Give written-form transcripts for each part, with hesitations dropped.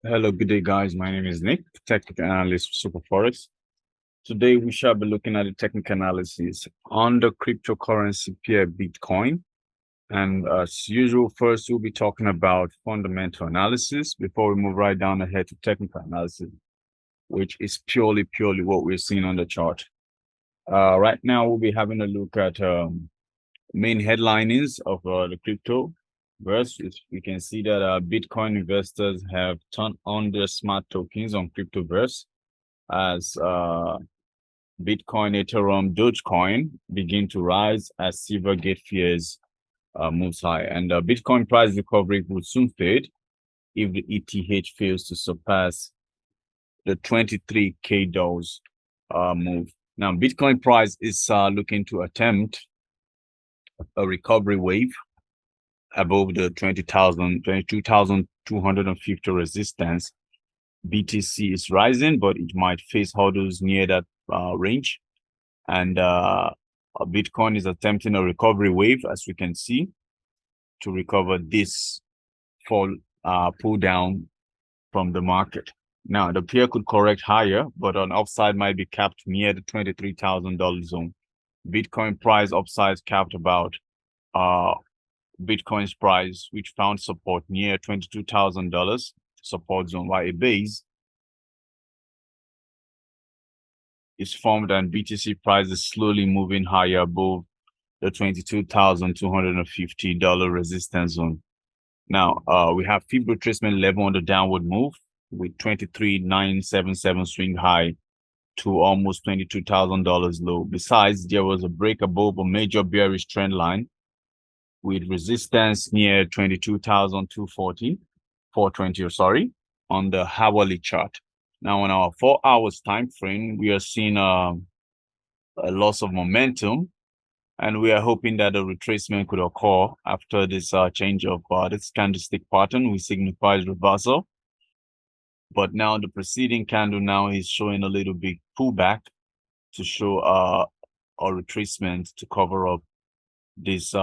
Hello, good day, guys. My name is Nick, technical analyst for SuperForex. Today, we shall be looking at the technical analysis on the cryptocurrency pair Bitcoin. And as usual, first, we'll be talking about fundamental analysis before we move right down ahead to technical analysis, which is purely what we're seeing on the chart. Right now, we'll be having a look at main headlinings of the crypto. First, we can see that Bitcoin investors have turned on their smart tokens on Cryptoverse as Bitcoin, Ethereum, Dogecoin begin to rise as Silvergate fears moves high. And Bitcoin price recovery will soon fade if the ETH fails to surpass the 23K dollars move. Now, Bitcoin price is looking to attempt a recovery wave above the 22,250 resistance. BTC is rising, but it might face hurdles near that range. And Bitcoin is attempting a recovery wave, as we can see, to recover this pull down from the market. Now, the pair could correct higher, but on upside might be capped near the $23,000 zone. Bitcoin price upside capped about Bitcoin's price, which found support near $22,000 support zone, while a base is formed and BTC price is slowly moving higher above the $22,250 resistance zone. Now, we have fib retracement level on the downward move with 23,977 swing high to almost $22,000 low. Besides, there was a break above a major bearish trend line with resistance near 22,240, 420, on the hourly chart. Now, on our 4 hours time frame, we are seeing a loss of momentum, and we are hoping that a retracement could occur after this change of this candlestick pattern, which signifies reversal. But now the preceding candle now is showing a little bit pullback to show a retracement to cover up this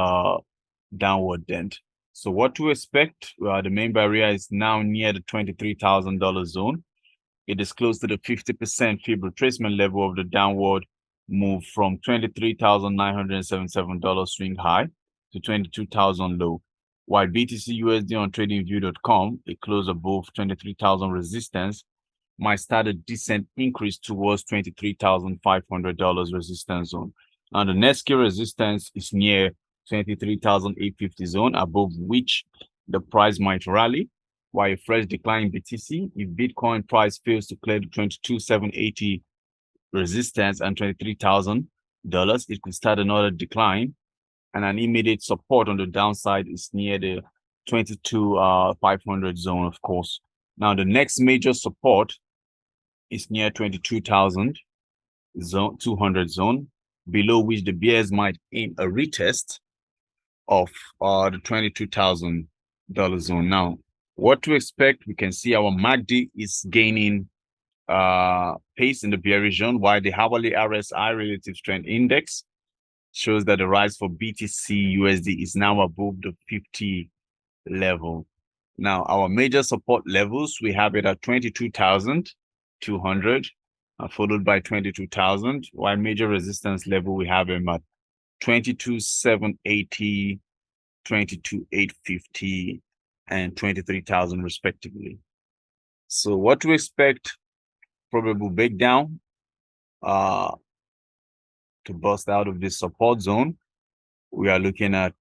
downward dent. So what to expect? The main barrier is now near the $23,000 zone. It is close to the 50% fib retracement level of the downward move from $23,977 swing high to 22,000 low. While BTC USD on TradingView.com, it closed above 23,000 resistance, might start a decent increase towards $23,500 resistance zone. Now the next key resistance is near 23,850 zone, above which the price might rally, while a fresh decline in BTC, if Bitcoin price fails to clear the 22,780 resistance and $23,000, it could start another decline, and an immediate support on the downside is near the 22,500 zone, of course. Now the next major support is near 22,000 zone, 200 zone, below which the bears might aim a retest of the $22,000 zone. Now, what to expect? We can see our MACD is gaining pace in the bearish zone, while the hourly RSI relative strength index shows that the rise for BTC USD is now above the 50 level. Now, our major support levels, we have it at 22,200, followed by 22,000, while major resistance level, we have them at 22,780, 22,850, and 23,000 respectively. So what to expect? Probable breakdown to bust out of this support zone. We are looking at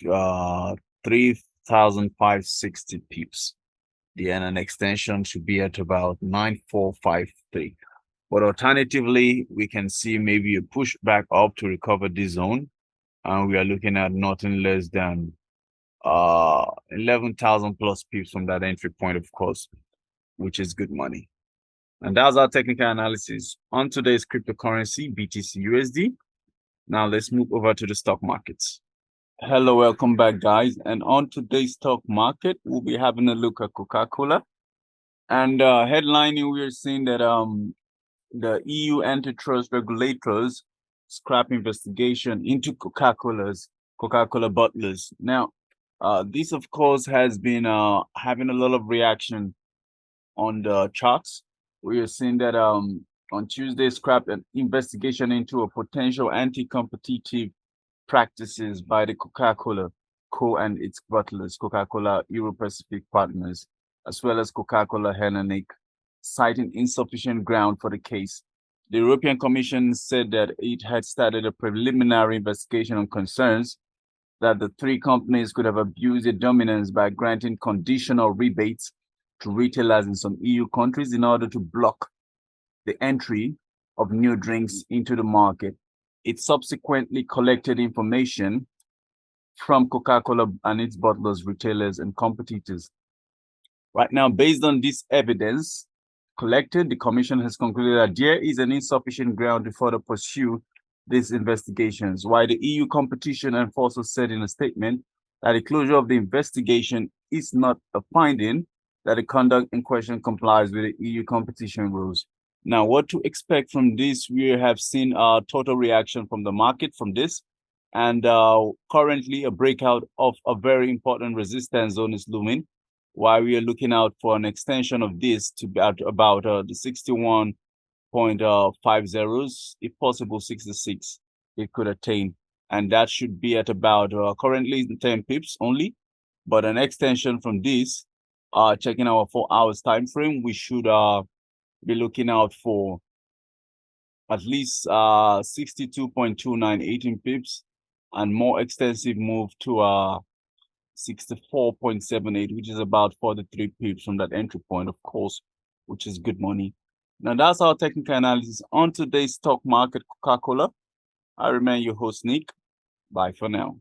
3,560 pips. The NN extension should be at about 9,453. But alternatively, we can see maybe a push back up to recover this zone. And we are looking at nothing less than 11,000 plus pips from that entry point, of course, which is good money. And that's our technical analysis on today's cryptocurrency, BTC USD. Now let's move over to the stock markets. Hello, welcome back, guys. And on today's stock market, we'll be having a look at Coca-Cola. And headlining, we are seeing that the EU antitrust regulators scrap investigation into Coca-Cola bottlers. Now, this, of course, has been having a lot of reaction on the charts, we are seeing that on Tuesday scrapped an investigation into a potential anti-competitive practices by the Coca-Cola Co and its bottlers, Coca-Cola Euro-Pacific partners, as well as Coca-Cola Hellenic, citing insufficient ground for the case. The European Commission said that it had started a preliminary investigation on concerns that the three companies could have abused their dominance by granting conditional rebates to retailers in some EU countries in order to block the entry of new drinks into the market. It subsequently collected information from Coca-Cola and its bottlers, retailers, and competitors. Right now, based on this evidence collected, the Commission has concluded that there is an insufficient ground to further pursue these investigations, while the EU competition enforcer said in a statement that the closure of the investigation is not a finding, that the conduct in question complies with the EU competition rules. Now, what to expect from this? We have seen a total reaction from the market from this, and currently a breakout of a very important resistance zone is looming, while we are looking out for an extension of this to about the 61.50s, if possible 66 it could attain, and that should be at about currently 10 pips only, but an extension from this, checking our 4 hours time frame, we should be looking out for at least 62.29 18 pips, and more extensive move to 64.78, which is about 43 pips from that entry point, of course, which is good money. Now, that's our technical analysis on today's stock market, Coca-Cola. I remain your host, Nick. Bye for now.